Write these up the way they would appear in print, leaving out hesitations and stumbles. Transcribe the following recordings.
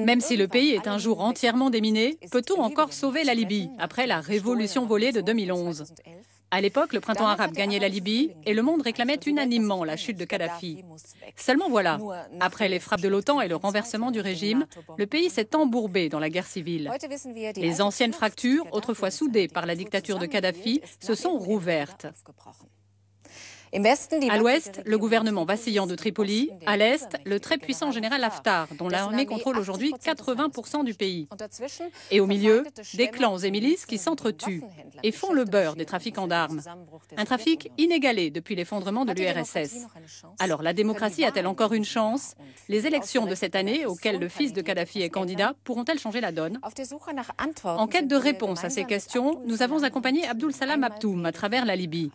Même si le pays est un jour entièrement déminé, peut-on encore sauver la Libye après la révolution volée de 2011 ? À l'époque, le printemps arabe gagnait la Libye et le monde réclamait unanimement la chute de Kadhafi. Seulement voilà, après les frappes de l'OTAN et le renversement du régime, le pays s'est embourbé dans la guerre civile. Les anciennes fractures, autrefois soudées par la dictature de Kadhafi, se sont rouvertes. À l'ouest, le gouvernement vacillant de Tripoli. À l'est, le très puissant général Haftar, dont l'armée contrôle aujourd'hui 80% du pays. Et au milieu, des clans et milices qui s'entretuent et font le beurre des trafiquants d'armes. Un trafic inégalé depuis l'effondrement de l'URSS. Alors la démocratie a-t-elle encore une chance? Les élections de cette année, auxquelles le fils de Kadhafi est candidat, pourront-elles changer la donne? En quête de réponse à ces questions, nous avons accompagné Abdul Salam Abtoum à travers la Libye.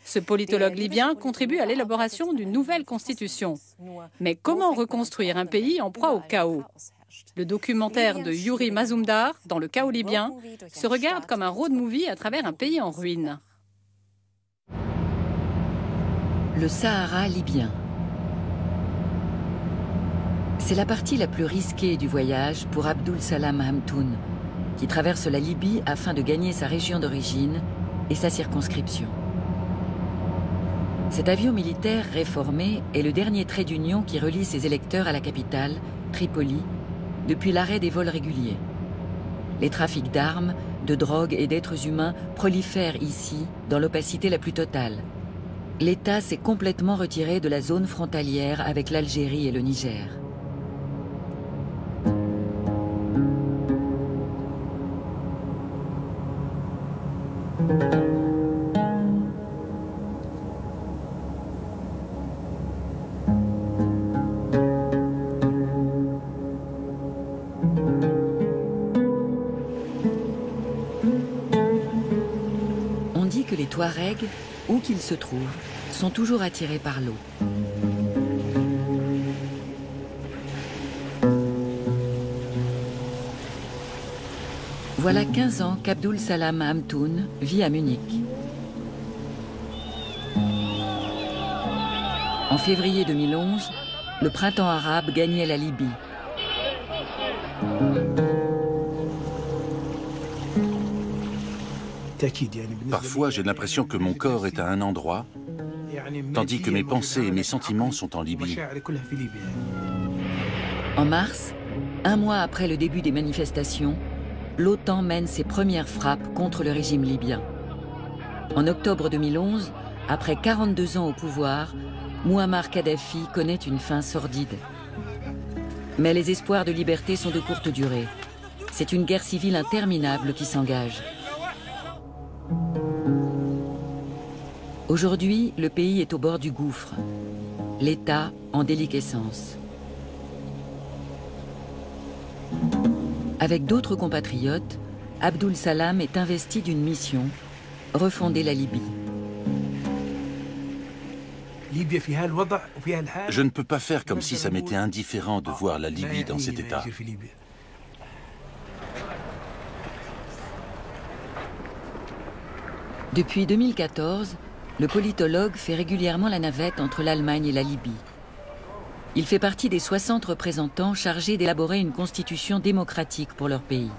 Ce politologue libyen contribue à l'élaboration d'une nouvelle constitution. Mais comment reconstruire un pays en proie au chaos? Le documentaire de Yuri Mazumdar, Dans le chaos libyen, se regarde comme un road movie à travers un pays en ruine. Le Sahara libyen. C'est la partie la plus risquée du voyage pour Abdul Salam Hamtoun, qui traverse la Libye afin de gagner sa région d'origine et sa circonscription. Cet avion militaire réformé est le dernier trait d'union qui relie ses électeurs à la capitale, Tripoli, depuis l'arrêt des vols réguliers. Les trafics d'armes, de drogue et d'êtres humains prolifèrent ici dans l'opacité la plus totale. L'État s'est complètement retiré de la zone frontalière avec l'Algérie et le Niger. On dit que les Touaregs, où qu'ils se trouvent, sont toujours attirés par l'eau. Voilà 15 ans qu'Abdul Salam Hamtoun vit à Munich. En février 2011, le printemps arabe gagnait la Libye. Parfois, j'ai l'impression que mon corps est à un endroit, tandis que mes pensées et mes sentiments sont en Libye. En mars, un mois après le début des manifestations, l'OTAN mène ses premières frappes contre le régime libyen. En octobre 2011, après 42 ans au pouvoir, Mouammar Kadhafi connaît une fin sordide. Mais les espoirs de liberté sont de courte durée. C'est une guerre civile interminable qui s'engage. Aujourd'hui, le pays est au bord du gouffre. L'État en déliquescence. Avec d'autres compatriotes, Abdul Salam est investi d'une mission, refonder la Libye. Je ne peux pas faire comme si ça m'était indifférent de voir la Libye dans cet état. Depuis 2014, le politologue fait régulièrement la navette entre l'Allemagne et la Libye. Il fait partie des 60 représentants chargés d'élaborer une constitution démocratique pour leur pays.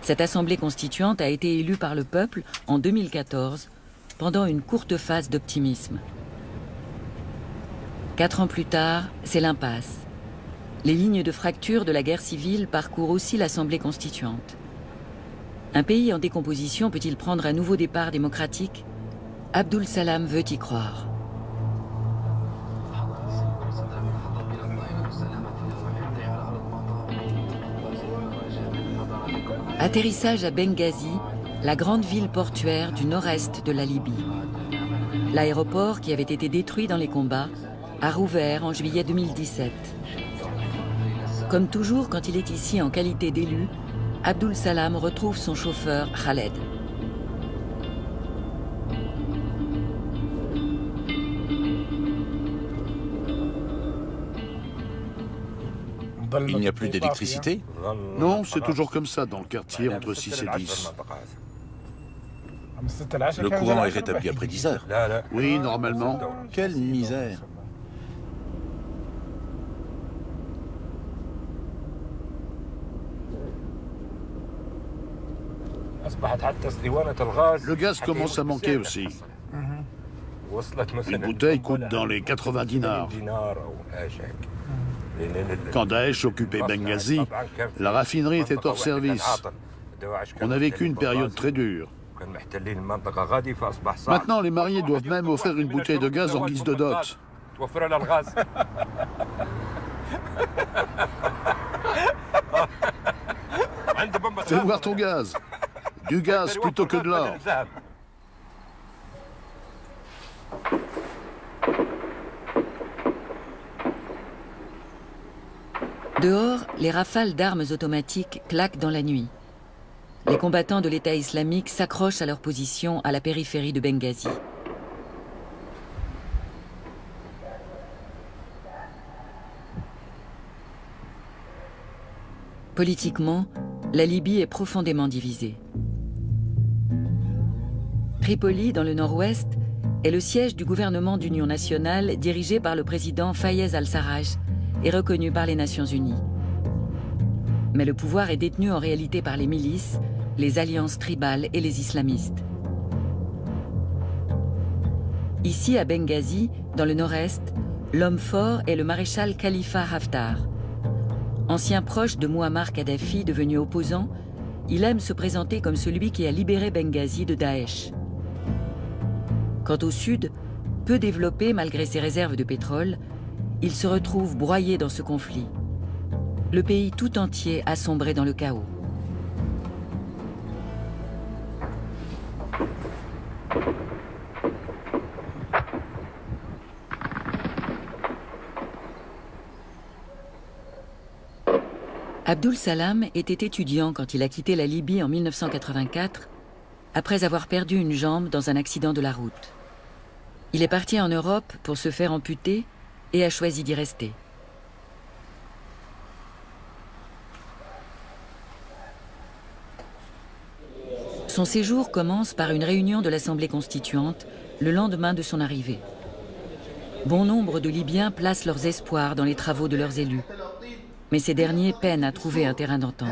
Cette assemblée constituante a été élue par le peuple en 2014, pendant une courte phase d'optimisme. 4 ans plus tard, c'est l'impasse. Les lignes de fracture de la guerre civile parcourent aussi l'assemblée constituante. Un pays en décomposition peut-il prendre un nouveau départ démocratique? Abdul Salam veut y croire. Atterrissage à Benghazi, la grande ville portuaire du nord-est de la Libye. L'aéroport, qui avait été détruit dans les combats, a rouvert en juillet 2017. Comme toujours quand il est ici en qualité d'élu, Abdul Salam retrouve son chauffeur Khaled. Il n'y a plus d'électricité? Non, c'est toujours comme ça dans le quartier entre 6 et 10. Le courant est rétabli après 10 heures. Oui, normalement. Quelle misère! Le gaz commence à manquer aussi. Une bouteille coûte dans les 80 dinars. Quand Daesh occupait Benghazi, la raffinerie était hors service. On a vécu une période très dure. Maintenant, les mariés doivent même offrir une bouteille de gaz en guise de dot. Fais voir ton gaz. Du gaz plutôt que de l'or. Dehors, les rafales d'armes automatiques claquent dans la nuit. Les combattants de l'État islamique s'accrochent à leur position à la périphérie de Benghazi. Politiquement, la Libye est profondément divisée. Tripoli, dans le nord-ouest, est le siège du gouvernement d'union nationale dirigé par le président Fayez al-Sarraj et reconnu par les Nations unies. Mais le pouvoir est détenu en réalité par les milices, les alliances tribales et les islamistes. Ici, à Benghazi, dans le nord-est, l'homme fort est le maréchal Khalifa Haftar. Ancien proche de Mouammar Kadhafi devenu opposant, il aime se présenter comme celui qui a libéré Benghazi de Daesh. Quant au sud, peu développé malgré ses réserves de pétrole, il se retrouve broyé dans ce conflit. Le pays tout entier a sombré dans le chaos. Abdul Salam était étudiant quand il a quitté la Libye en 1984, après avoir perdu une jambe dans un accident de la route. Il est parti en Europe pour se faire amputer et a choisi d'y rester. Son séjour commence par une réunion de l'Assemblée constituante le lendemain de son arrivée. Bon nombre de Libyens placent leurs espoirs dans les travaux de leurs élus. Mais ces derniers peinent à trouver un terrain d'entente.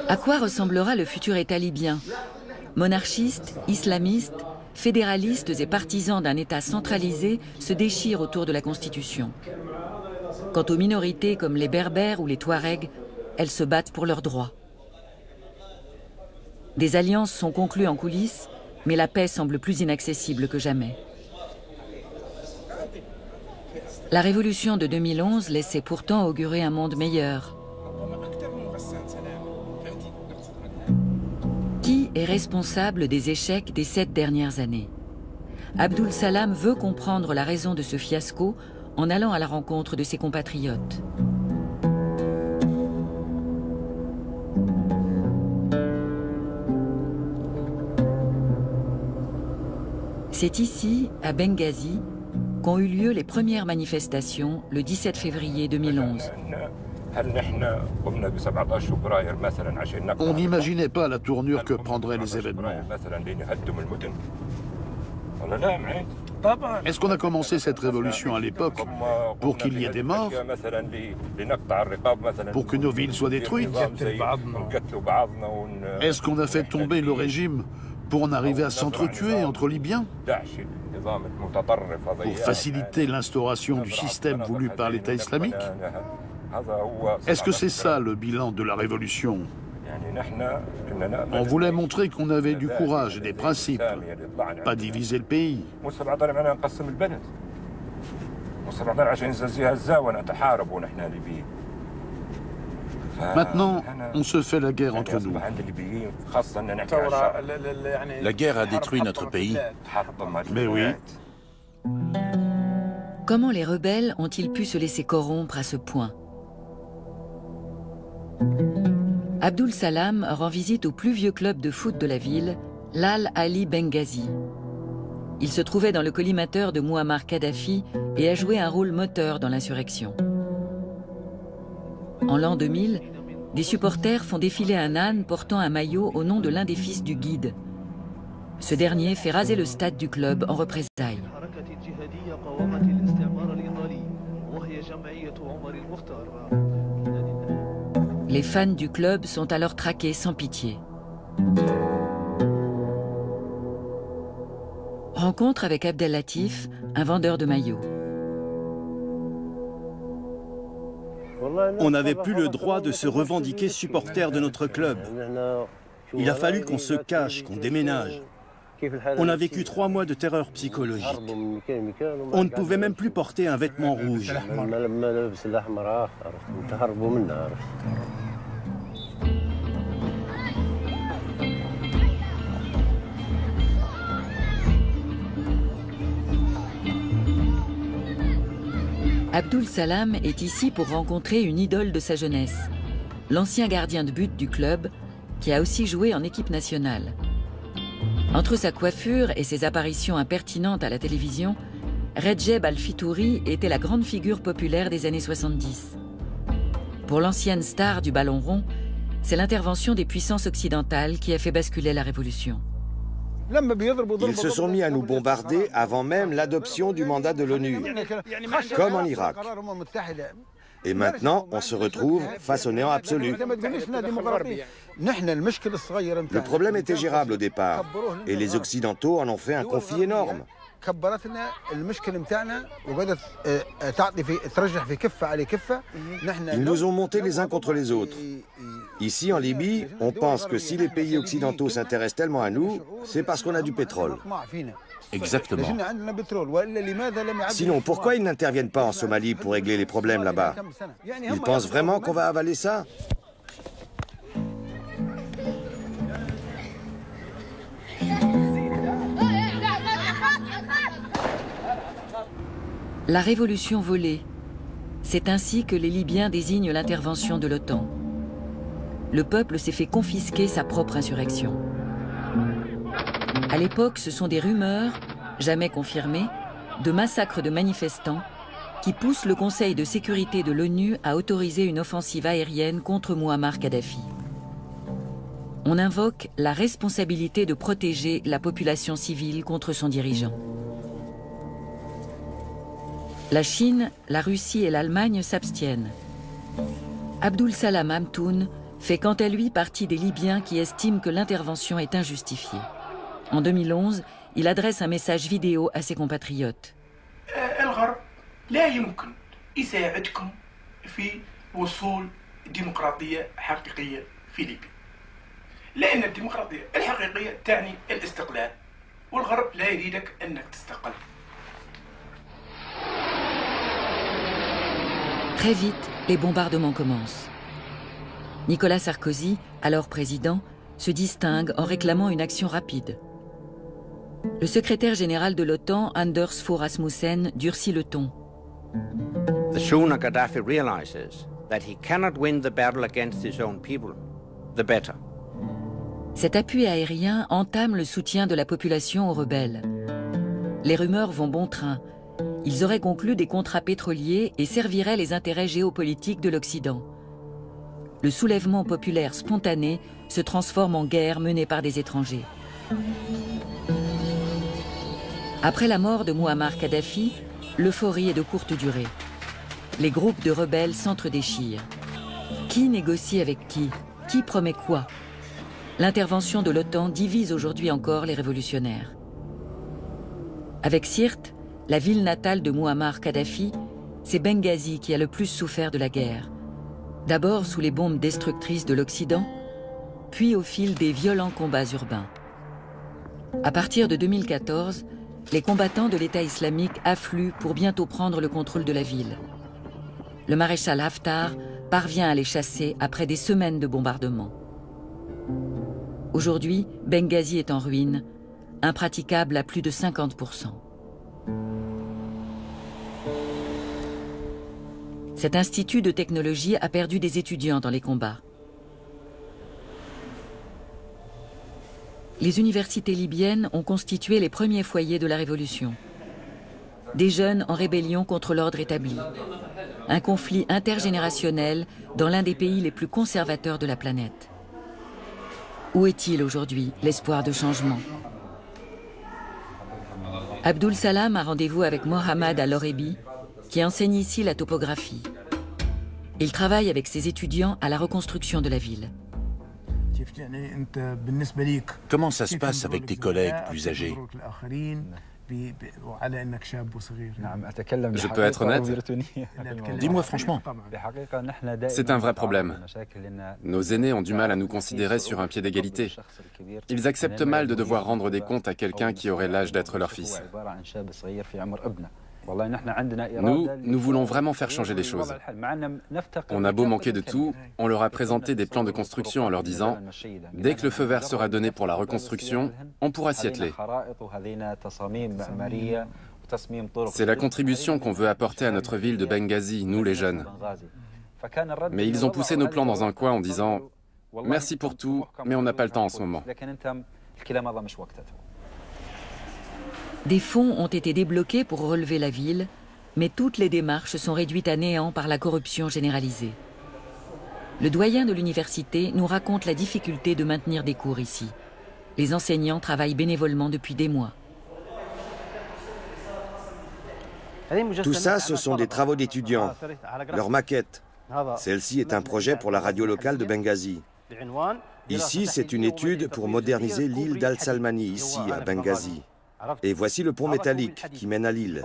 À quoi ressemblera le futur État libyen? Monarchistes, islamistes, fédéralistes et partisans d'un État centralisé se déchirent autour de la Constitution. Quant aux minorités comme les Berbères ou les Touaregs, elles se battent pour leurs droits. Des alliances sont conclues en coulisses, mais la paix semble plus inaccessible que jamais. La révolution de 2011 laissait pourtant augurer un monde meilleur. Qui est responsable des échecs des 7 dernières années? Abdul Salam veut comprendre la raison de ce fiasco en allant à la rencontre de ses compatriotes. C'est ici, à Benghazi, qu'ont eu lieu les premières manifestations le 17 février 2011. On n'imaginait pas la tournure que prendraient les événements. Est-ce qu'on a commencé cette révolution à l'époque pour qu'il y ait des morts? Pour que nos villes soient détruites? Est-ce qu'on a fait tomber le régime pour en arriver à s'entretuer entre Libyens? Pour faciliter l'instauration du système voulu par l'État islamique? Est-ce que c'est ça le bilan de la révolution? On voulait montrer qu'on avait du courage et des principes, pas diviser le pays. Maintenant, on se fait la guerre entre nous. La guerre a détruit notre pays. Mais oui. Comment les rebelles ont-ils pu se laisser corrompre à ce point? Abdul Salam rend visite au plus vieux club de foot de la ville, l'Al Ali Benghazi. Il se trouvait dans le collimateur de Mouammar Kadhafi et a joué un rôle moteur dans l'insurrection. En l'an 2000, des supporters font défiler un âne portant un maillot au nom de l'un des fils du guide. Ce dernier fait raser le stade du club en représailles. Les fans du club sont alors traqués sans pitié. Rencontre avec Abdel Latif, un vendeur de maillots. On n'avait plus le droit de se revendiquer supporter de notre club. Il a fallu qu'on se cache, qu'on déménage. On a vécu 3 mois de terreur psychologique. On ne pouvait même plus porter un vêtement rouge. Abdul Salam est ici pour rencontrer une idole de sa jeunesse, l'ancien gardien de but du club, qui a aussi joué en équipe nationale. Entre sa coiffure et ses apparitions impertinentes à la télévision, Redjeb Al-Fitouri était la grande figure populaire des années 70. Pour l'ancienne star du ballon rond, c'est l'intervention des puissances occidentales qui a fait basculer la révolution. Ils se sont mis à nous bombarder avant même l'adoption du mandat de l'ONU, comme en Irak. Et maintenant, on se retrouve face au néant absolu. Le problème était gérable au départ, et les Occidentaux en ont fait un conflit énorme. Ils nous ont montés les uns contre les autres. Ici, en Libye, on pense que si les pays occidentaux s'intéressent tellement à nous, c'est parce qu'on a du pétrole. Exactement. Sinon, pourquoi ils n'interviennent pas en Somalie pour régler les problèmes là-bas? Ils pensent vraiment qu'on va avaler ça? La révolution volée. C'est ainsi que les Libyens désignent l'intervention de l'OTAN. Le peuple s'est fait confisquer sa propre insurrection. À l'époque, ce sont des rumeurs, jamais confirmées, de massacres de manifestants qui poussent le Conseil de sécurité de l'ONU à autoriser une offensive aérienne contre Mouammar Kadhafi. On invoque la responsabilité de protéger la population civile contre son dirigeant. La Chine, la Russie et l'Allemagne s'abstiennent. Abdul Salam Hamtoun fait quant à lui partie des Libyens qui estiment que l'intervention est injustifiée. En 2011, il adresse un message vidéo à ses compatriotes. Très vite, les bombardements commencent. Nicolas Sarkozy, alors président, se distingue en réclamant une action rapide. Le secrétaire général de l'OTAN, Anders Fogh Rasmussen, durcit le ton. The sooner Gaddafi realizes that he cannot win the battle against his own people, the better. Cet appui aérien entame le soutien de la population aux rebelles. Les rumeurs vont bon train. Ils auraient conclu des contrats pétroliers et serviraient les intérêts géopolitiques de l'Occident. Le soulèvement populaire spontané se transforme en guerre menée par des étrangers. Après la mort de Mouammar Kadhafi, l'euphorie est de courte durée. Les groupes de rebelles s'entre-déchirent. Qui négocie avec qui? Qui promet quoi? L'intervention de l'OTAN divise aujourd'hui encore les révolutionnaires. Avec Sirte, la ville natale de Mouammar Kadhafi, c'est Benghazi qui a le plus souffert de la guerre. D'abord sous les bombes destructrices de l'Occident, puis au fil des violents combats urbains. À partir de 2014, les combattants de l'État islamique affluent pour bientôt prendre le contrôle de la ville. Le maréchal Haftar parvient à les chasser après des semaines de bombardements. Aujourd'hui, Benghazi est en ruine, impraticable à plus de 50%. Cet institut de technologie a perdu des étudiants dans les combats. Les universités libyennes ont constitué les premiers foyers de la révolution. Des jeunes en rébellion contre l'ordre établi. Un conflit intergénérationnel dans l'un des pays les plus conservateurs de la planète. Où est-il aujourd'hui, l'espoir de changement? Abdul Salam a rendez-vous avec Mohamed Al-Orebi, qui enseigne ici la topographie. Il travaille avec ses étudiants à la reconstruction de la ville. Comment ça se passe avec tes collègues plus âgés? Je peux être honnête? Dis-moi franchement. C'est un vrai problème. Nos aînés ont du mal à nous considérer sur un pied d'égalité. Ils acceptent mal de devoir rendre des comptes à quelqu'un qui aurait l'âge d'être leur fils. Nous voulons vraiment faire changer les choses. On a beau manquer de tout, on leur a présenté des plans de construction en leur disant « Dès que le feu vert sera donné pour la reconstruction, on pourra s'y atteler. » C'est la contribution qu'on veut apporter à notre ville de Benghazi, nous les jeunes. Mais ils ont poussé nos plans dans un coin en disant « Merci pour tout, mais on n'a pas le temps en ce moment. » Des fonds ont été débloqués pour relever la ville, mais toutes les démarches sont réduites à néant par la corruption généralisée. Le doyen de l'université nous raconte la difficulté de maintenir des cours ici. Les enseignants travaillent bénévolement depuis des mois. Tout ça, ce sont des travaux d'étudiants, leur maquette. Celle-ci est un projet pour la radio locale de Benghazi. Ici, c'est une étude pour moderniser l'île d'Al-Salmani, ici, à Benghazi. Et voici le pont métallique qui mène à l'île.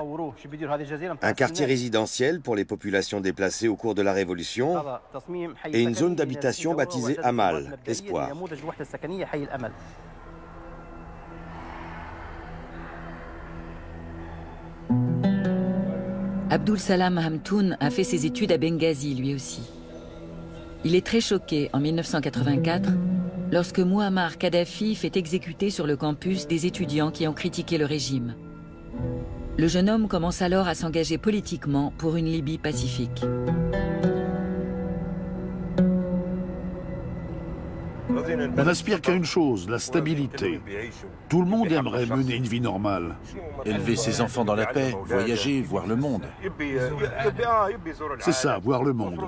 Un quartier résidentiel pour les populations déplacées au cours de la Révolution et une zone d'habitation baptisée Amal, Espoir. Abdul Salam Hamtoun a fait ses études à Benghazi lui aussi. Il est très choqué en 1984 lorsque Mouammar Kadhafi fait exécuter sur le campus des étudiants qui ont critiqué le régime. Le jeune homme commence alors à s'engager politiquement pour une Libye pacifique. On n'aspire qu'à une chose, la stabilité. Tout le monde aimerait mener une vie normale. Élever ses enfants dans la paix, voyager, voir le monde. C'est ça, voir le monde.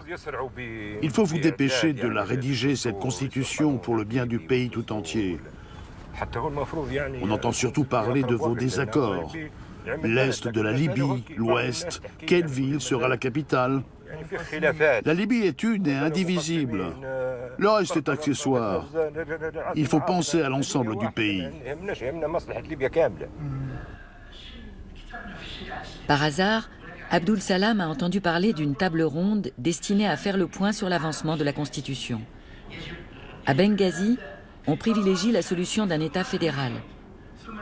Il faut vous dépêcher de la rédiger, cette constitution, pour le bien du pays tout entier. On entend surtout parler de vos désaccords. L'Est de la Libye, l'Ouest, quelle ville sera la capitale? La Libye est une et indivisible. Le reste est accessoire. Il faut penser à l'ensemble du pays. Par hasard, Abdul Salam a entendu parler d'une table ronde destinée à faire le point sur l'avancement de la Constitution. À Benghazi, on privilégie la solution d'un État fédéral.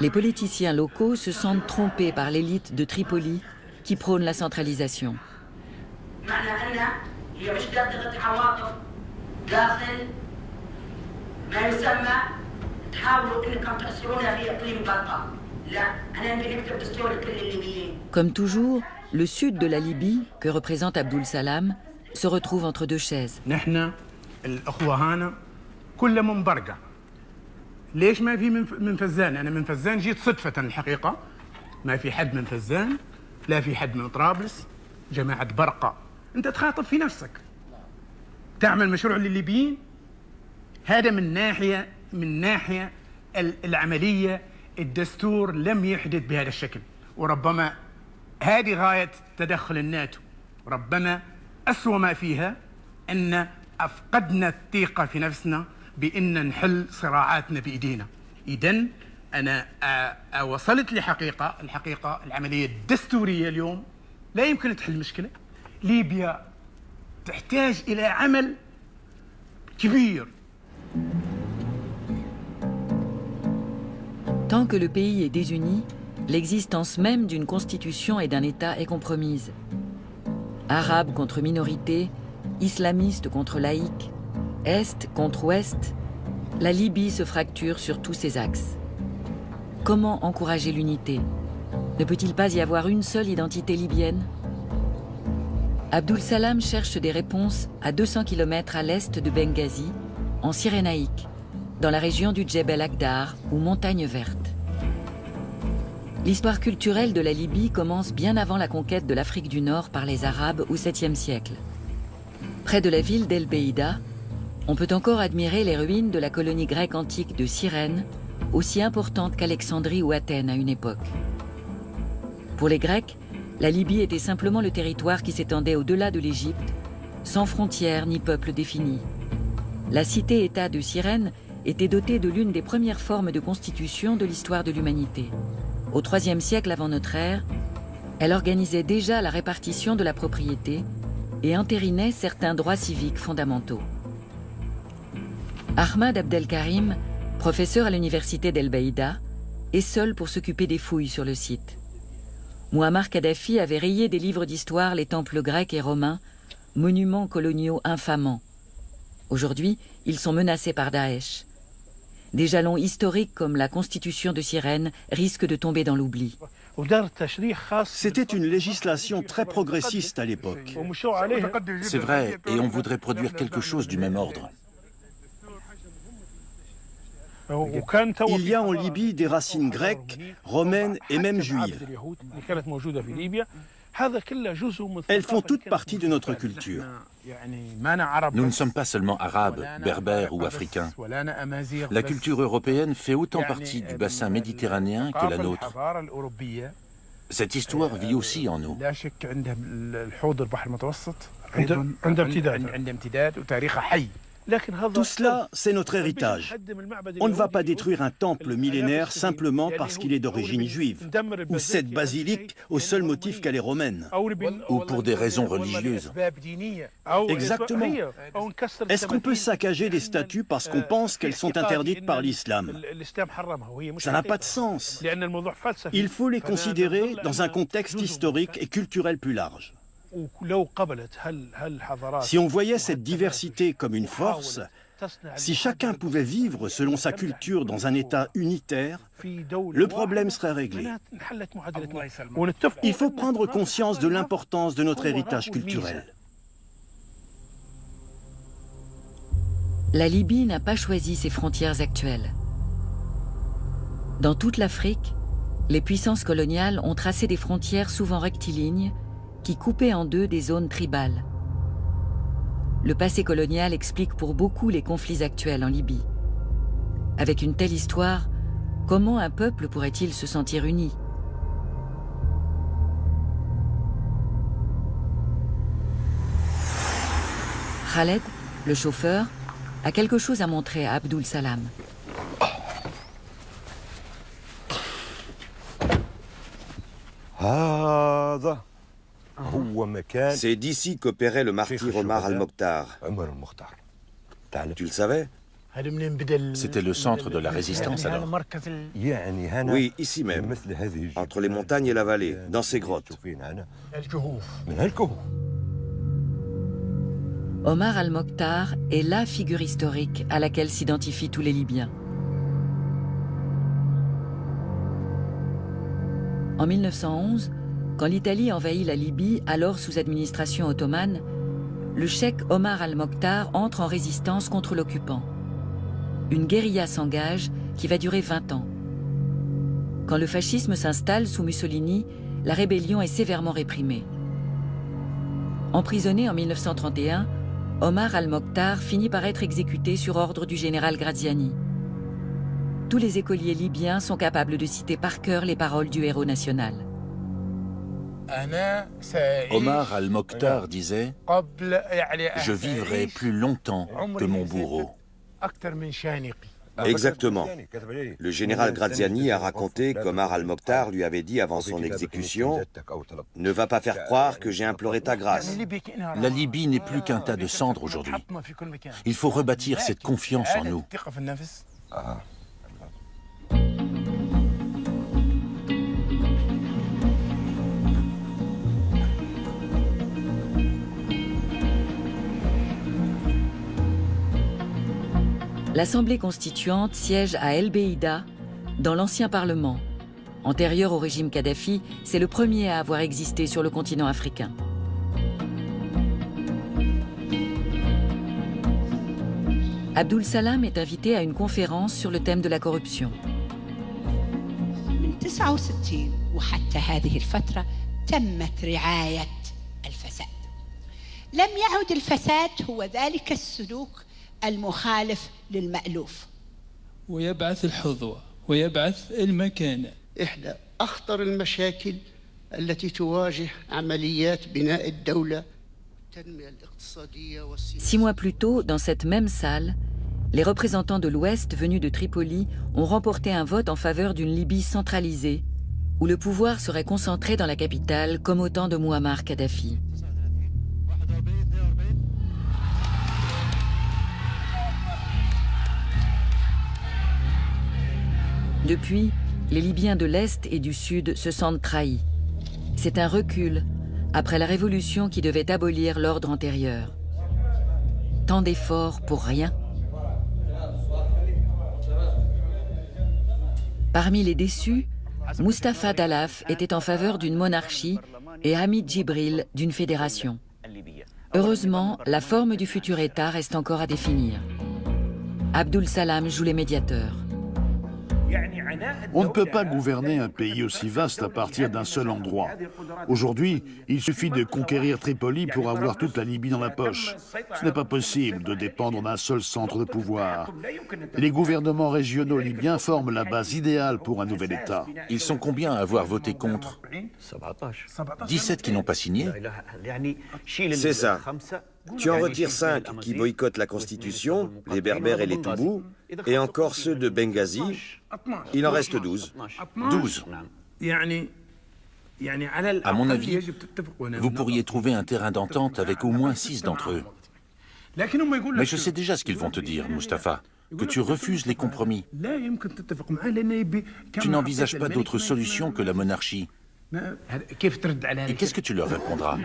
Les politiciens locaux se sentent trompés par l'élite de Tripoli qui prône la centralisation. Comme toujours, le sud de la Libye, que représente Abdul Salam, se retrouve entre deux chaises. ليش ما في من فزان؟ أنا من فزان جيت صدفة الحقيقة، ما في حد من فزان، لا في حد من طرابلس، جماعة برقة، أنت تخاطب في نفسك. تعمل مشروع للليبيين، هذا من ناحية العملية الدستور لم يحدث بهذا الشكل، وربما هذه غاية تدخل الناتو، ربما أسوأ ما فيها أن أفقدنا الثقة في نفسنا بأن نحل صراعاتنا بإيدينا. إذن أنا وصلت لحقيقة، الحقيقة العملية الدستورية اليوم لا يمكن تحل المشكلة. ليبيا تحتاج إلى عمل كبير. Tant que le pays est désuni, l'existence même d'une constitution et d'un État est compromise. Arabes contre minorités, islamistes contre laïcs, Est contre Ouest, la Libye se fracture sur tous ses axes. Comment encourager l'unité? Ne peut-il pas y avoir une seule identité libyenne? Abdul Salam cherche des réponses à 200 km à l'est de Benghazi, en Cyrénaïque, dans la région du Djebel Akdar, ou Montagne Verte. L'histoire culturelle de la Libye commence bien avant la conquête de l'Afrique du Nord par les Arabes au 7e siècle. Près de la ville d'El Beïda, on peut encore admirer les ruines de la colonie grecque antique de Cyrène, aussi importante qu'Alexandrie ou Athènes à une époque. Pour les Grecs, la Libye était simplement le territoire qui s'étendait au-delà de l'Égypte, sans frontières ni peuple défini. La cité-État de Cyrène était dotée de l'une des premières formes de constitution de l'histoire de l'humanité. Au IIIe siècle avant notre ère, elle organisait déjà la répartition de la propriété et entérinait certains droits civiques fondamentaux. Ahmad Abdelkarim, professeur à l'université d'El Beïda, est seul pour s'occuper des fouilles sur le site. Mouammar Kadhafi avait rayé des livres d'histoire les temples grecs et romains, monuments coloniaux infamants. Aujourd'hui, ils sont menacés par Daesh. Des jalons historiques comme la Constitution de Cyrène risquent de tomber dans l'oubli. C'était une législation très progressiste à l'époque. C'est vrai, et on voudrait produire quelque chose du même ordre. Il y a en Libye des racines grecques, romaines et même juives. Elles font toutes partie de notre culture. Nous ne sommes pas seulement arabes, berbères ou africains. La culture européenne fait autant partie du bassin méditerranéen que la nôtre. Cette histoire vit aussi en nous. Tout cela, c'est notre héritage. On ne va pas détruire un temple millénaire simplement parce qu'il est d'origine juive, ou cette basilique au seul motif qu'elle est romaine. Ou pour des raisons religieuses. Exactement. Est-ce qu'on peut saccager des statues parce qu'on pense qu'elles sont interdites par l'islam? Ça n'a pas de sens. Il faut les considérer dans un contexte historique et culturel plus large. Si on voyait cette diversité comme une force, si chacun pouvait vivre selon sa culture dans un État unitaire, le problème serait réglé. Il faut prendre conscience de l'importance de notre héritage culturel. La Libye n'a pas choisi ses frontières actuelles. Dans toute l'Afrique, les puissances coloniales ont tracé des frontières souvent rectilignes qui coupaient en deux des zones tribales. Le passé colonial explique pour beaucoup les conflits actuels en Libye. Avec une telle histoire, comment un peuple pourrait-il se sentir uni? Khaled, le chauffeur, a quelque chose à montrer à Abdul Salam. C'est d'ici qu'opérait le martyr Omar al-Mokhtar. Tu le savais? C'était le centre de la résistance alors? Oui, ici même, entre les montagnes et la vallée, dans ces grottes. Omar al-Mokhtar est la figure historique à laquelle s'identifient tous les Libyens. En 1911, quand l'Italie envahit la Libye, alors sous administration ottomane, le cheikh Omar al-Mokhtar entre en résistance contre l'occupant. Une guérilla s'engage qui va durer 20 ans. Quand le fascisme s'installe sous Mussolini, la rébellion est sévèrement réprimée. Emprisonné en 1931, Omar al-Mokhtar finit par être exécuté sur ordre du général Graziani. Tous les écoliers libyens sont capables de citer par cœur les paroles du héros national. Omar al-Mokhtar disait « Je vivrai plus longtemps que mon bourreau ». Exactement. Le général Graziani a raconté qu'Omar al-Mokhtar lui avait dit avant son exécution « Ne va pas faire croire que j'ai imploré ta grâce ». La Libye n'est plus qu'un tas de cendres aujourd'hui. Il faut rebâtir cette confiance en nous. L'Assemblée constituante siège à El Beïda, dans l'ancien Parlement. Antérieur au régime Kadhafi, c'est le premier à avoir existé sur le continent africain. Abdul Salam est invité à une conférence sur le thème de la corruption. من 69 وحتى هذه الفترة تمت رعاية الفساد. لم يعد الفساد هو ذلك السلوك المخالف للمألوف. ويبعث الحظوة ويبعث المكانة. إحدى أخطر المشاكل 6 mois plus tôt, dans cette même salle, les représentants de l'Ouest venus de Tripoli ont remporté un vote en faveur d'une Libye centralisée, où le pouvoir serait concentré dans la capitale comme au temps de Mouammar Kadhafi. Depuis, les Libyens de l'Est et du Sud se sentent trahis. C'est un recul après la révolution qui devait abolir l'ordre antérieur. Tant d'efforts pour rien. Parmi les déçus, Mustapha Dalaf était en faveur d'une monarchie et Hamid Djibril d'une fédération. Heureusement, la forme du futur État reste encore à définir. Abdul Salam joue les médiateurs. On ne peut pas gouverner un pays aussi vaste à partir d'un seul endroit. Aujourd'hui, il suffit de conquérir Tripoli pour avoir toute la Libye dans la poche. Ce n'est pas possible de dépendre d'un seul centre de pouvoir. Les gouvernements régionaux libyens forment la base idéale pour un nouvel État. Ils sont combien à avoir voté contre? 17 qui n'ont pas signé? C'est ça. Tu en retires 5 qui boycottent la Constitution, les Berbères et les Toubous, et encore ceux de Benghazi. Il en reste 12. 12. À mon avis, vous pourriez trouver un terrain d'entente avec au moins 6 d'entre eux. Mais je sais déjà ce qu'ils vont te dire, Mustapha, que tu refuses les compromis. Tu n'envisages pas d'autre solution que la monarchie. Et qu'est-ce que tu leur répondras?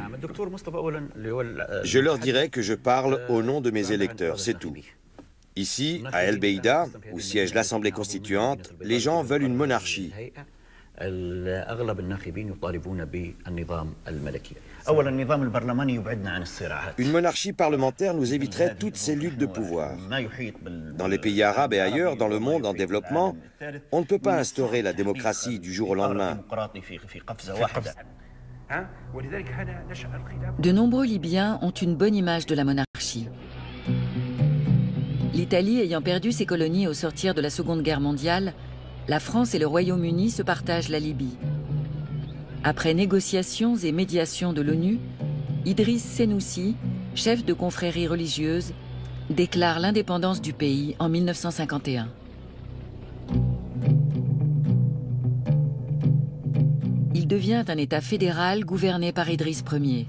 Je leur dirai que je parle au nom de mes électeurs, c'est tout. Ici, à El Beida, où siège l'Assemblée constituante, les gens veulent une monarchie. Une monarchie parlementaire nous éviterait toutes ces luttes de pouvoir. Dans les pays arabes et ailleurs, dans le monde en développement, on ne peut pas instaurer la démocratie du jour au lendemain. De nombreux Libyens ont une bonne image de la monarchie. L'Italie ayant perdu ses colonies au sortir de la Seconde Guerre mondiale, la France et le Royaume-Uni se partagent la Libye. Après négociations et médiations de l'ONU, Idriss Senoussi, chef de confrérie religieuse, déclare l'indépendance du pays en 1951. Il devient un État fédéral gouverné par Idriss Ier.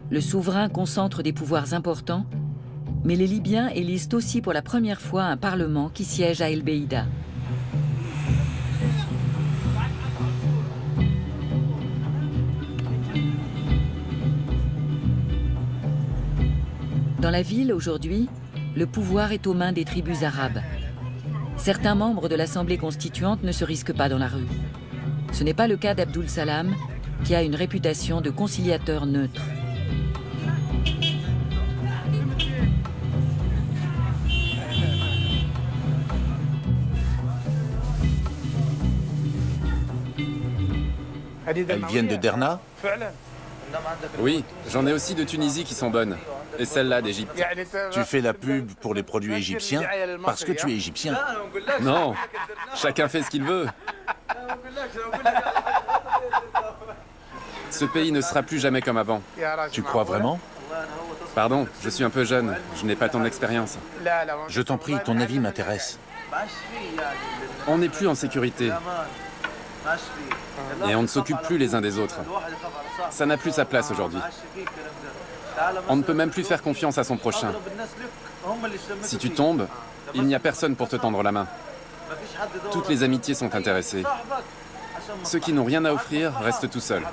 Le souverain concentre des pouvoirs importants, mais les Libyens élisent aussi pour la première fois un parlement qui siège à El Beida. Dans la ville, aujourd'hui, le pouvoir est aux mains des tribus arabes. Certains membres de l'Assemblée constituante ne se risquent pas dans la rue. Ce n'est pas le cas d'Abdul Salam, qui a une réputation de conciliateur neutre. Elles viennent de Derna? Oui, j'en ai aussi de Tunisie qui sont bonnes. Et celle-là d'Égypte. Tu fais la pub pour les produits égyptiens parce que tu es égyptien. Non, chacun fait ce qu'il veut. Ce pays ne sera plus jamais comme avant. Tu crois vraiment? Pardon, je suis un peu jeune, je n'ai pas tant d'expérience. Je t'en prie, ton avis m'intéresse. On n'est plus en sécurité. Et on ne s'occupe plus les uns des autres. Ça n'a plus sa place aujourd'hui. On ne peut même plus faire confiance à son prochain. Si tu tombes, il n'y a personne pour te tendre la main. Toutes les amitiés sont intéressées. Ceux qui n'ont rien à offrir restent tout seuls.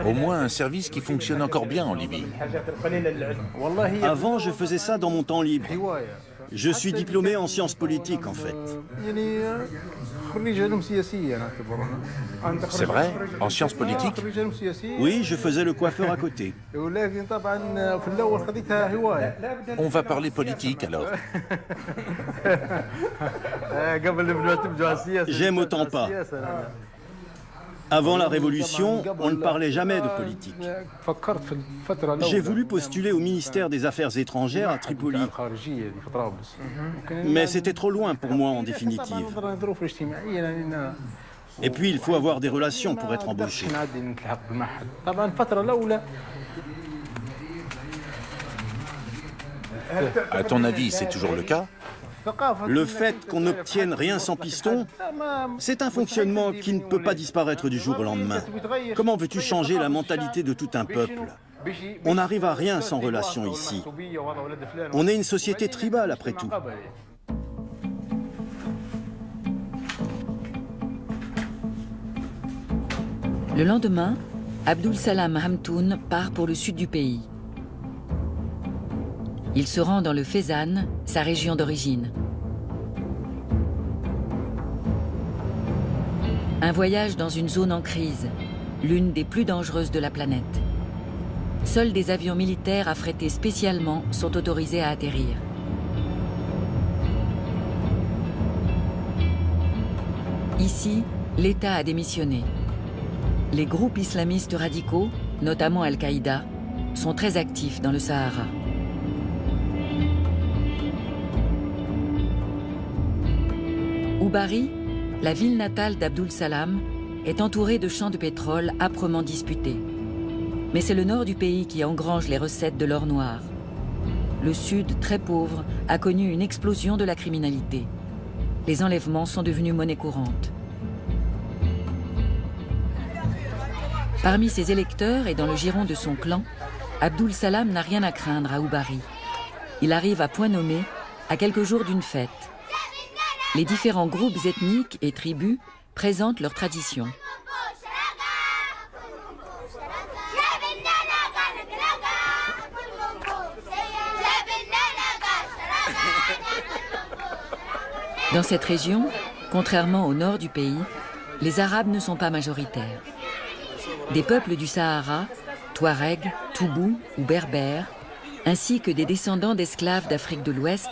Au moins un service qui fonctionne encore bien en Libye. Avant, je faisais ça dans mon temps libre. Je suis diplômé en sciences politiques, en fait. C'est vrai? En sciences politiques? Oui, je faisais le coiffeur à côté. On va parler politique, alors. J'aime autant pas. Avant la Révolution, on ne parlait jamais de politique. J'ai voulu postuler au ministère des Affaires étrangères à Tripoli. Mais c'était trop loin pour moi en définitive. Et puis, il faut avoir des relations pour être embauché. À ton avis, c'est toujours le cas? Le fait qu'on n'obtienne rien sans piston, c'est un fonctionnement qui ne peut pas disparaître du jour au lendemain. Comment veux-tu changer la mentalité de tout un peuple? On n'arrive à rien sans relation ici. On est une société tribale, après tout. Le lendemain, Abdul Salam Hamtoun part pour le sud du pays. Il se rend dans le Fezzan, sa région d'origine. Un voyage dans une zone en crise, l'une des plus dangereuses de la planète. Seuls des avions militaires affrétés spécialement sont autorisés à atterrir. Ici, l'État a démissionné. Les groupes islamistes radicaux, notamment Al-Qaïda, sont très actifs dans le Sahara. Oubari, la ville natale d'Abdul Salam, est entourée de champs de pétrole âprement disputés. Mais c'est le nord du pays qui engrange les recettes de l'or noir. Le sud, très pauvre, a connu une explosion de la criminalité. Les enlèvements sont devenus monnaie courante. Parmi ses électeurs et dans le giron de son clan, Abdul Salam n'a rien à craindre à Oubari. Il arrive à point nommé, à quelques jours d'une fête. Les différents groupes ethniques et tribus présentent leurs traditions. Dans cette région, contrairement au nord du pays, les Arabes ne sont pas majoritaires. Des peuples du Sahara, Touaregs, Toubous ou Berbères, ainsi que des descendants d'esclaves d'Afrique de l'Ouest,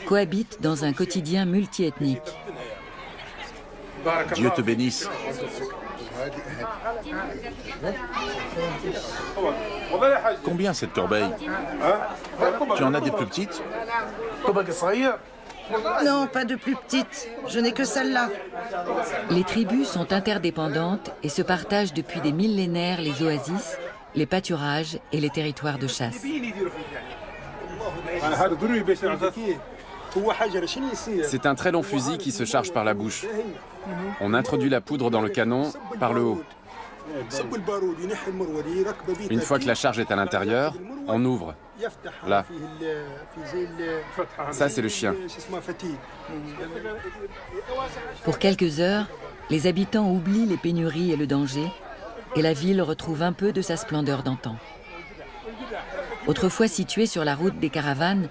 cohabitent dans un quotidien multiethnique. Dieu te bénisse. Combien cette corbeille? Tu en as des plus petites? Non, pas de plus petites. Je n'ai que celle-là. Les tribus sont interdépendantes et se partagent depuis des millénaires les oasis, les pâturages et les territoires de chasse. C'est un très long fusil qui se charge par la bouche. On introduit la poudre dans le canon par le haut. Une fois que la charge est à l'intérieur, on ouvre. Là. Ça, c'est le chien. Pour quelques heures, les habitants oublient les pénuries et le danger, et la ville retrouve un peu de sa splendeur d'antan. Autrefois située sur la route des caravanes,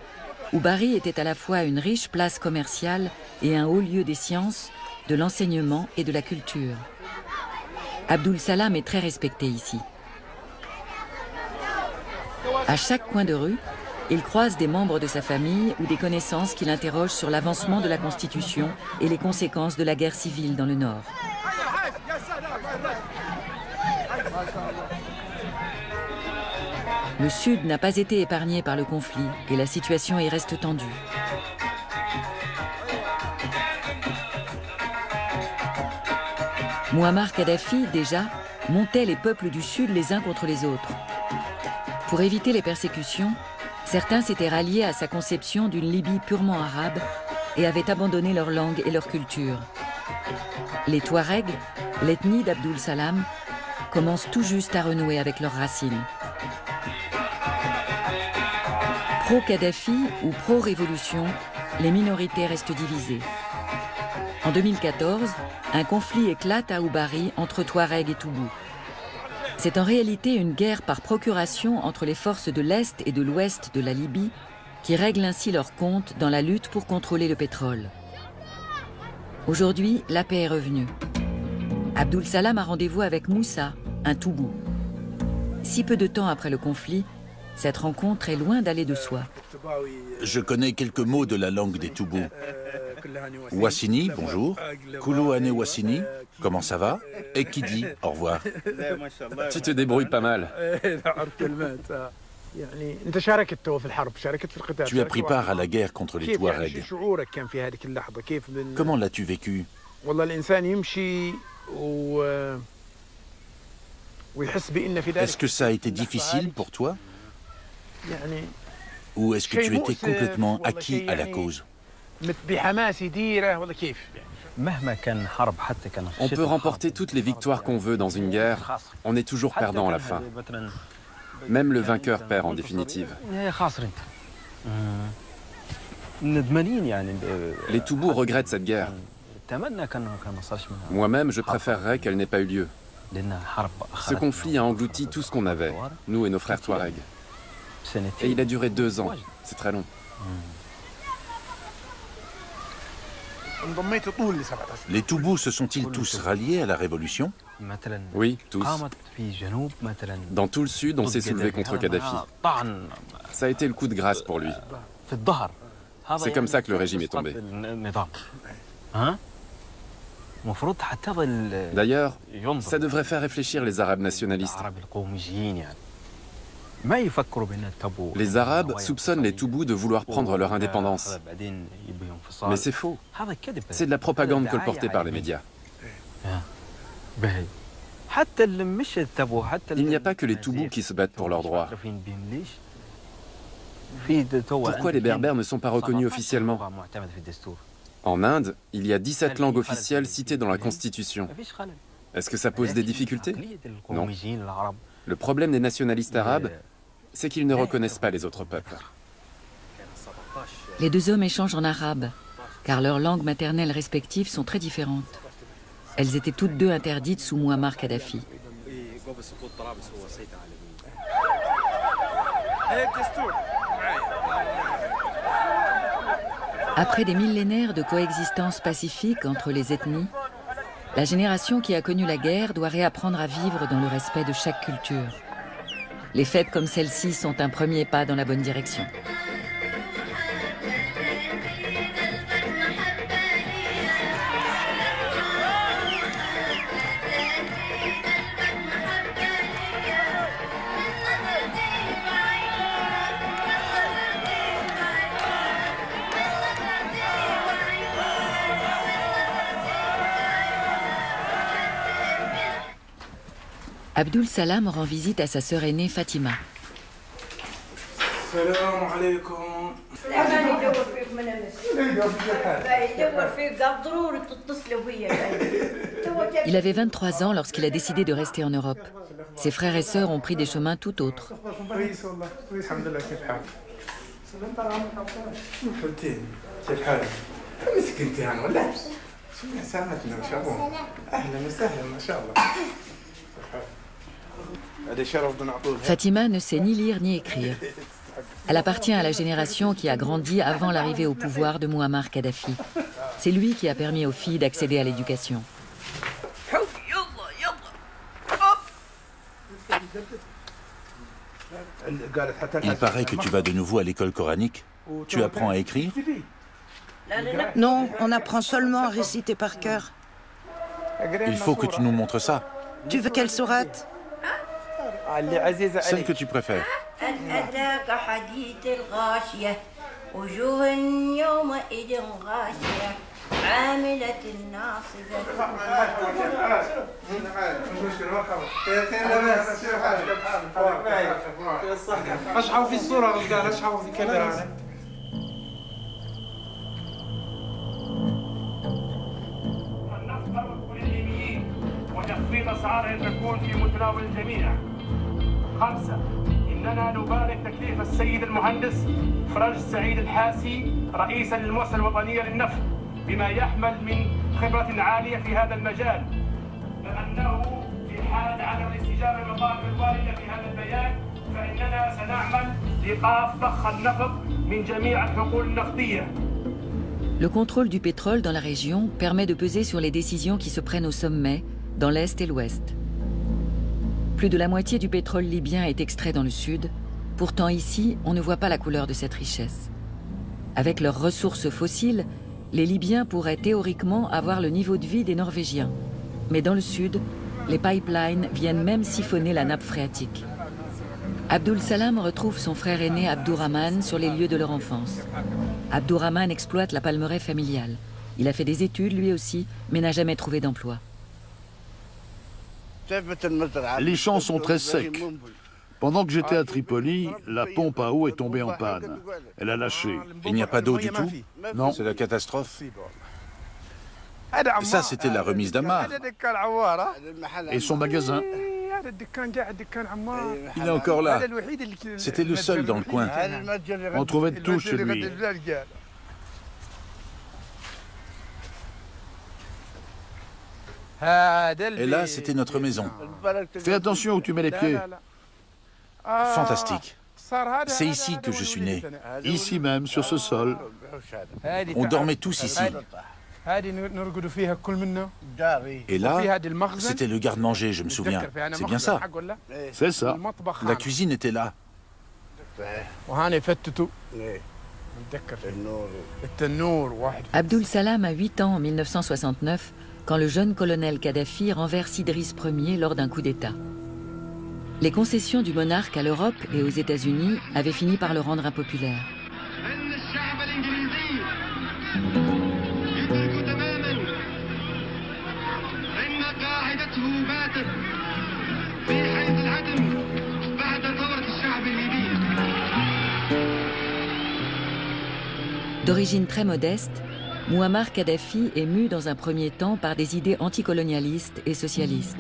Oubari était à la fois une riche place commerciale et un haut lieu des sciences, de l'enseignement et de la culture. Abdul Salam est très respecté ici. À chaque coin de rue, il croise des membres de sa famille ou des connaissances qui l'interrogent sur l'avancement de la Constitution et les conséquences de la guerre civile dans le Nord. Le Sud n'a pas été épargné par le conflit et la situation y reste tendue. Mouammar Kadhafi, déjà, montait les peuples du Sud les uns contre les autres. Pour éviter les persécutions, certains s'étaient ralliés à sa conception d'une Libye purement arabe et avaient abandonné leur langue et leur culture. Les Touaregs, l'ethnie d'Abdul Salam, commencent tout juste à renouer avec leurs racines. Pro-Kadhafi ou pro-révolution, les minorités restent divisées. En 2014, un conflit éclate à Oubari entre Touaregs et Toubous. C'est en réalité une guerre par procuration entre les forces de l'Est et de l'Ouest de la Libye qui règlent ainsi leurs comptes dans la lutte pour contrôler le pétrole. Aujourd'hui, la paix est revenue. Abdul Salam a rendez-vous avec Moussa, un Toubou. Si peu de temps après le conflit, cette rencontre est loin d'aller de soi. Je connais quelques mots de la langue des Toubous. Wassini, bonjour. Koulouane Wassini, comment ça va? Et qui dit au revoir? Tu te débrouilles pas mal. Tu as pris part à la guerre contre les Touaregs. Comment l'as-tu vécu? Est-ce que ça a été difficile pour toi? Ou est-ce que tu étais complètement acquis à la cause? On peut remporter toutes les victoires qu'on veut dans une guerre, on est toujours perdant à la fin. Même le vainqueur perd en définitive. Les Toubous regrettent cette guerre. Moi-même, je préférerais qu'elle n'ait pas eu lieu. Ce conflit a englouti tout ce qu'on avait, nous et nos frères Touaregs. Et il a duré 2 ans, c'est très long. Les Toubous se sont-ils tous ralliés à la révolution? Oui, tous. Dans tout le sud, on s'est soulevé contre Kadhafi. Ça a été le coup de grâce pour lui. C'est comme ça que le régime est tombé. D'ailleurs, ça devrait faire réfléchir les Arabes nationalistes. Les Arabes soupçonnent les Toubous de vouloir prendre leur indépendance. Mais c'est faux. C'est de la propagande colportée par les médias. Il n'y a pas que les Toubous qui se battent pour leurs droits. Pourquoi les Berbères ne sont pas reconnus officiellement? En Inde, il y a 17 langues officielles citées dans la Constitution. Est-ce que ça pose des difficultés? Non. Le problème des nationalistes arabes, c'est qu'ils ne reconnaissent pas les autres peuples. Les deux hommes échangent en arabe, car leurs langues maternelles respectives sont très différentes. Elles étaient toutes deux interdites sous Mouammar Kadhafi. Après des millénaires de coexistence pacifique entre les ethnies, la génération qui a connu la guerre doit réapprendre à vivre dans le respect de chaque culture. Les fêtes comme celle-ci sont un premier pas dans la bonne direction. Abdul Salam rend visite à sa sœur aînée Fatima. Il avait 23 ans lorsqu'il a décidé de rester en Europe. Ses frères et sœurs ont pris des chemins tout autres. Fatima ne sait ni lire ni écrire. Elle appartient à la génération qui a grandi avant l'arrivée au pouvoir de Mouammar Kadhafi. C'est lui qui a permis aux filles d'accéder à l'éducation. Il paraît que tu vas de nouveau à l'école coranique. Tu apprends à écrire? Non, on apprend seulement à réciter par cœur. Il faut que tu nous montres ça. Tu veux quelle sourate? Celle que tu préfères. وتخفيض أسعارها تكون في متناول الجميع. 5. إننا نبارك تكليف السيد المهندس فرج سعيد الحاسي رئيسا للمؤسسة الوطنية للنفط بما يحمل من خبرة عالية في هذا المجال. لأنه في حال عدم الاستجابة للمطالب الواردة في هذا البيان Le contrôle du pétrole dans la région permet de peser sur les décisions qui se prennent au sommet, dans l'Est et l'Ouest. Plus de la moitié du pétrole libyen est extrait dans le sud. Pourtant ici, on ne voit pas la couleur de cette richesse. Avec leurs ressources fossiles, les Libyens pourraient théoriquement avoir le niveau de vie des Norvégiens. Mais dans le sud, les pipelines viennent même siphonner la nappe phréatique. Abdul Salam retrouve son frère aîné Abdourahman sur les lieux de leur enfance. Abdourahman exploite la palmeraie familiale. Il a fait des études lui aussi, mais n'a jamais trouvé d'emploi. Les champs sont très secs. Pendant que j'étais à Tripoli, la pompe à eau est tombée en panne. Elle a lâché. Il n'y a pas d'eau du tout? Non. C'est la catastrophe. Ça, c'était la remise d'Ammar. Et son magasin? Il est encore là. C'était le seul dans le coin. On trouvait de tout chez lui. Et là, c'était notre maison. Fais attention où tu mets les pieds. Fantastique. C'est ici que je suis né. Ici même, sur ce sol. On dormait tous ici. Et là, c'était le garde-manger, je me souviens. C'est bien ça? C'est ça. La cuisine était là. Abdul Salam a 8 ans en 1969, quand le jeune colonel Kadhafi renverse Idriss Ier lors d'un coup d'État. Les concessions du monarque à l'Europe et aux États-Unis avaient fini par le rendre impopulaire. D'origine très modeste, Mouammar Kadhafi est mu dans un premier temps par des idées anticolonialistes et socialistes.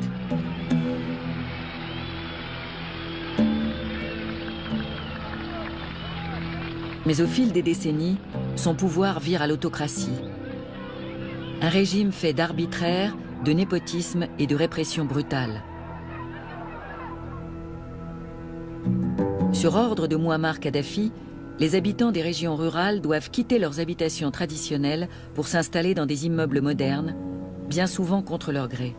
Mais au fil des décennies, son pouvoir vire à l'autocratie. Un régime fait d'arbitraire, de népotisme et de répression brutale. Sur ordre de Mouammar Kadhafi, les habitants des régions rurales doivent quitter leurs habitations traditionnelles pour s'installer dans des immeubles modernes, bien souvent contre leur gré.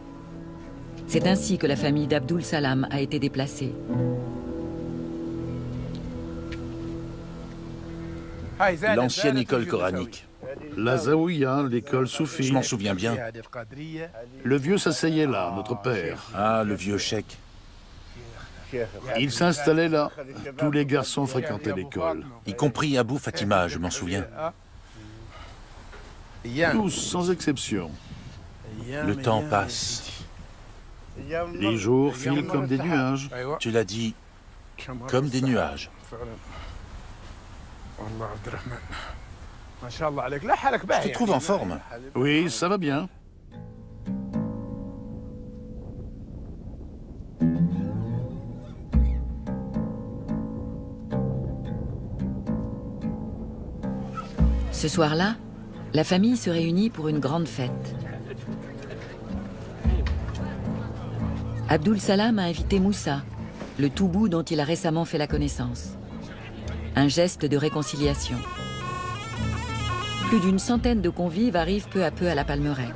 C'est ainsi que la famille d'Abdul Salam a été déplacée. L'ancienne école coranique. La Zaouïa, l'école soufie. Je m'en souviens bien. Le vieux s'asseyait là, notre père. Ah, le vieux cheikh. Il s'installait là. Tous les garçons fréquentaient l'école. Y compris Abou Fatima, je m'en souviens. Tous, sans exception. Le temps passe. Les jours filent comme des nuages. Tu l'as dit, comme des nuages. Je te trouve en forme. Oui, ça va bien. Ce soir-là, la famille se réunit pour une grande fête. Abdul Salam a invité Moussa, le toubou dont il a récemment fait la connaissance. Un geste de réconciliation. Plus d'une centaine de convives arrivent peu à peu à la palmeraie.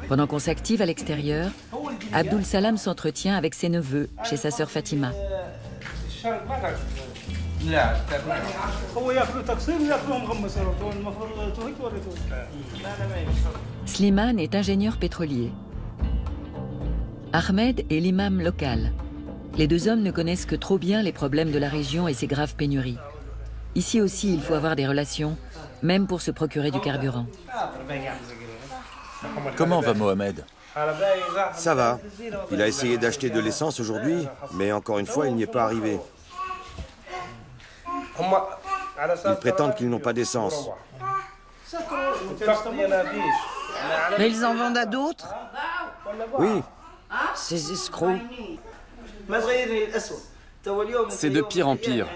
Pendant qu'on s'active à l'extérieur, Abdul Salam s'entretient avec ses neveux chez sa sœur Fatima. Slimane est ingénieur pétrolier. Ahmed est l'imam local. Les deux hommes ne connaissent que trop bien les problèmes de la région et ses graves pénuries. Ici aussi, il faut avoir des relations, même pour se procurer du carburant. Comment va Mohamed? Ça va. Il a essayé d'acheter de l'essence aujourd'hui, mais encore une fois, il n'y est pas arrivé. Ils prétendent qu'ils n'ont pas d'essence. Mais ils en vendent à d'autres? Oui. Ces escrocs. C'est de pire en pire.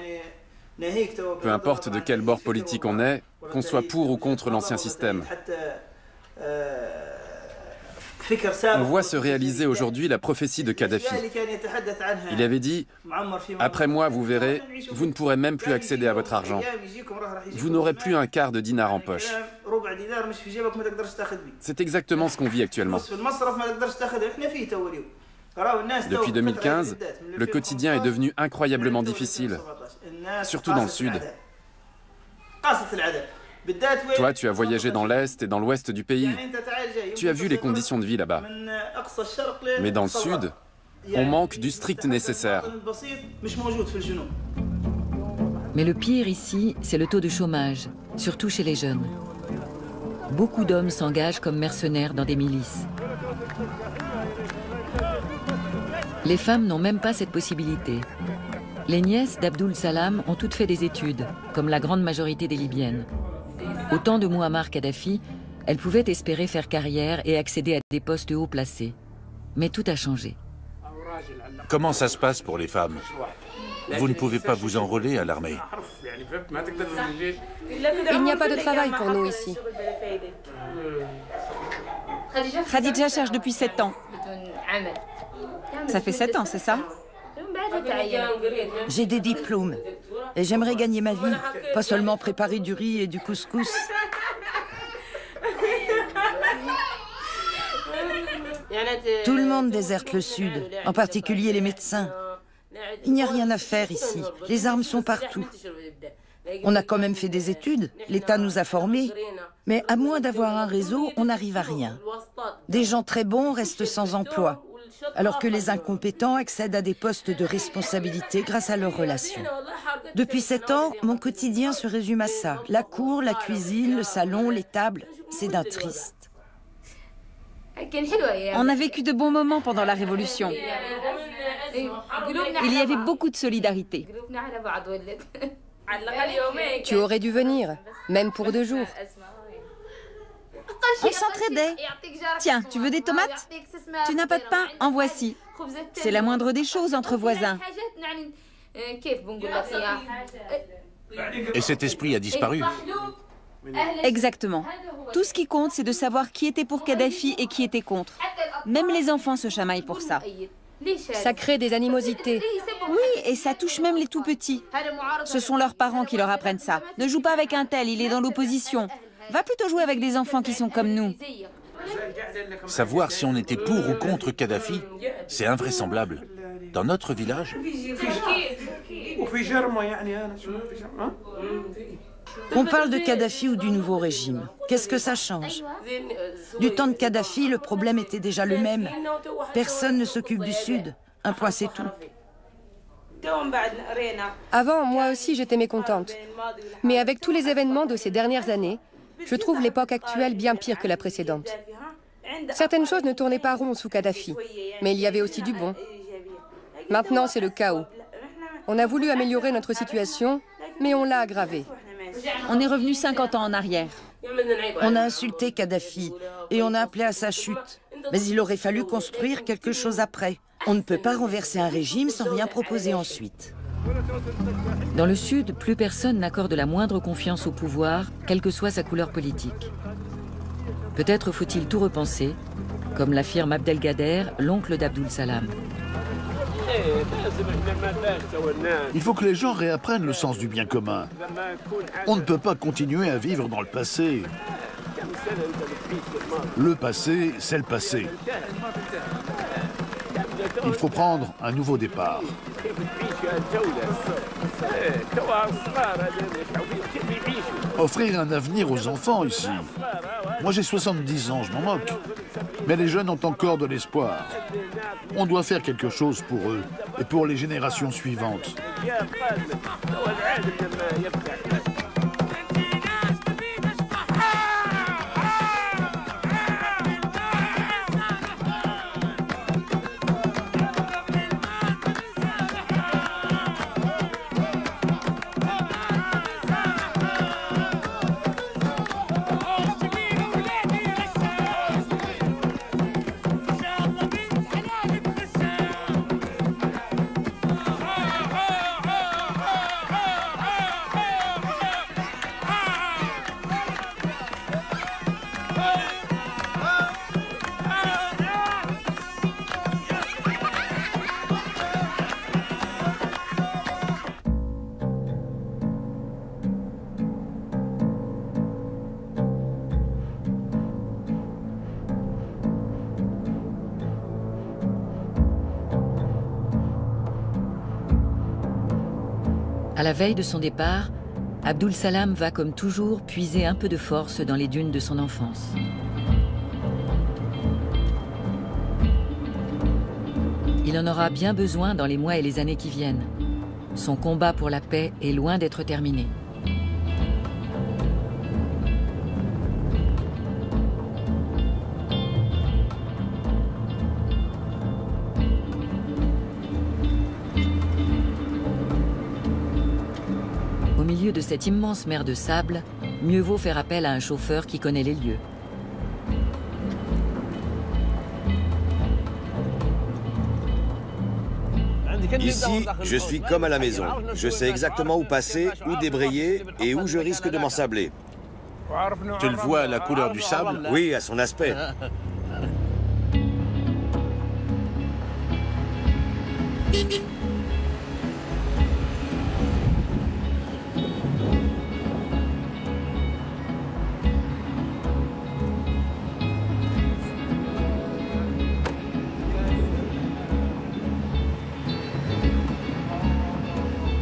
Peu importe de quel bord politique on est, qu'on soit pour ou contre l'ancien système. On voit se réaliser aujourd'hui la prophétie de Kadhafi. Il avait dit « Après moi, vous verrez, vous ne pourrez même plus accéder à votre argent. Vous n'aurez plus un quart de dinar en poche. » C'est exactement ce qu'on vit actuellement. Depuis 2015, le quotidien est devenu incroyablement difficile, surtout dans le sud. Toi, tu as voyagé dans l'Est et dans l'Ouest du pays. Tu as vu les conditions de vie là-bas. Mais dans le Sud, on manque du strict nécessaire. Mais le pire ici, c'est le taux de chômage, surtout chez les jeunes. Beaucoup d'hommes s'engagent comme mercenaires dans des milices. Les femmes n'ont même pas cette possibilité. Les nièces d'Abdul Salam ont toutes fait des études, comme la grande majorité des Libyennes. Au temps de Mouammar Kadhafi, elles pouvaient espérer faire carrière et accéder à des postes haut placés. Mais tout a changé. Comment ça se passe pour les femmes? Vous ne pouvez pas vous enrôler à l'armée. Il n'y a pas de travail pour nous ici. Khadija cherche depuis 7 ans. Ça fait 7 ans, c'est ça? J'ai des diplômes et j'aimerais gagner ma vie, pas seulement préparer du riz et du couscous. Tout le monde déserte le Sud, en particulier les médecins. Il n'y a rien à faire ici, les armes sont partout. On a quand même fait des études, l'État nous a formés, mais à moins d'avoir un réseau, on n'arrive à rien. Des gens très bons restent sans emploi, alors que les incompétents accèdent à des postes de responsabilité grâce à leurs relations. Depuis 7 ans, mon quotidien se résume à ça. La cour, la cuisine, le salon, les tables, c'est d'un triste. On a vécu de bons moments pendant la Révolution. Il y avait beaucoup de solidarité. Tu aurais dû venir, même pour 2 jours. On s'entraidait. Tiens, tu veux des tomates? Tu n'as pas de pain? En voici. C'est la moindre des choses entre voisins. Et cet esprit a disparu. Exactement. Tout ce qui compte, c'est de savoir qui était pour Kadhafi et qui était contre. Même les enfants se chamaillent pour ça. Ça crée des animosités. Oui, et ça touche même les tout-petits. Ce sont leurs parents qui leur apprennent ça. Ne joue pas avec un tel, il est dans l'opposition. Va plutôt jouer avec des enfants qui sont comme nous. Savoir si on était pour ou contre Kadhafi, c'est invraisemblable. Dans notre village, On parle de Kadhafi ou du nouveau régime. Qu'est-ce que ça change? Du temps de Kadhafi, le problème était déjà le même. Personne ne s'occupe du Sud. Un point, c'est tout. Avant, moi aussi, j'étais mécontente. Mais avec tous les événements de ces dernières années, je trouve l'époque actuelle bien pire que la précédente. Certaines choses ne tournaient pas rond sous Kadhafi, mais il y avait aussi du bon. Maintenant, c'est le chaos. On a voulu améliorer notre situation, mais on l'a aggravée. On est revenu 50 ans en arrière. On a insulté Kadhafi et on a appelé à sa chute. Mais il aurait fallu construire quelque chose après. On ne peut pas renverser un régime sans rien proposer ensuite. Dans le Sud, plus personne n'accorde la moindre confiance au pouvoir, quelle que soit sa couleur politique. Peut-être faut-il tout repenser, comme l'affirme Abdelgader, l'oncle d'Abdul Salam. Il faut que les gens réapprennent le sens du bien commun. On ne peut pas continuer à vivre dans le passé. Le passé, c'est le passé. Il faut prendre un nouveau départ. Offrir un avenir aux enfants ici. Moi j'ai 70 ans, je m'en moque. Mais les jeunes ont encore de l'espoir. On doit faire quelque chose pour eux et pour les générations suivantes. À la veille de son départ, Abdul Salam va comme toujours puiser un peu de force dans les dunes de son enfance. Il en aura bien besoin dans les mois et les années qui viennent. Son combat pour la paix est loin d'être terminé. Au milieu de cette immense mer de sable, mieux vaut faire appel à un chauffeur qui connaît les lieux. Ici, je suis comme à la maison. Je sais exactement où passer, où débrayer et où je risque de m'ensabler. Tu le vois à la couleur du sable? Oui, à son aspect.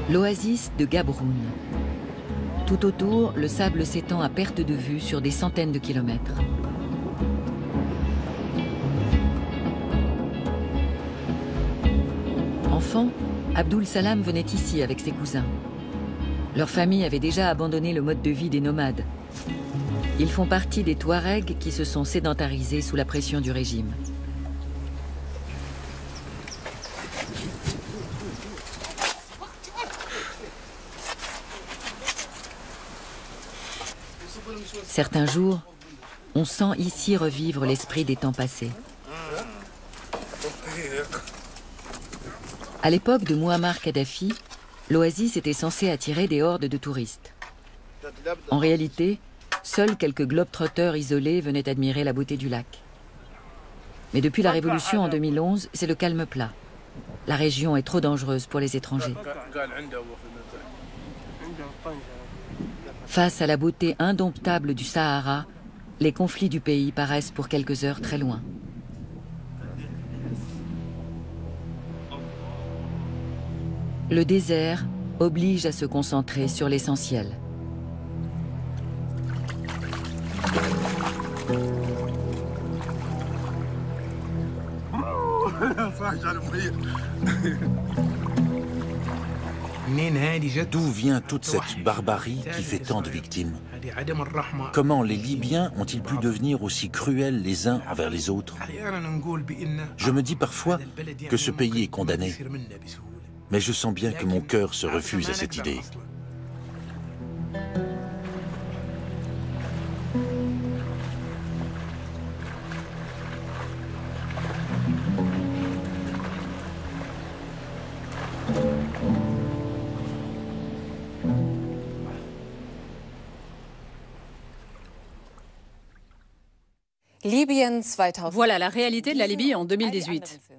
L'oasis de Gabroun. Tout autour, le sable s'étend à perte de vue sur des centaines de kilomètres. Enfant, Abdul Salam venait ici avec ses cousins. Leur famille avait déjà abandonné le mode de vie des nomades. Ils font partie des Touaregs qui se sont sédentarisés sous la pression du régime. Certains jours, on sent ici revivre l'esprit des temps passés. À l'époque de Mouammar Kadhafi, l'oasis était censée attirer des hordes de touristes. En réalité, seuls quelques globetrotters isolés venaient admirer la beauté du lac. Mais depuis la révolution en 2011, c'est le calme plat. La région est trop dangereuse pour les étrangers. Face à la beauté indomptable du Sahara, les conflits du pays paraissent pour quelques heures très loin. Le désert oblige à se concentrer sur l'essentiel. D'où vient toute cette barbarie qui fait tant de victimes? Comment les Libyens ont-ils pu devenir aussi cruels les uns envers les autres? Je me dis parfois que ce pays est condamné, mais je sens bien que mon cœur se refuse à cette idée. Voilà la réalité de la Libye en 2018.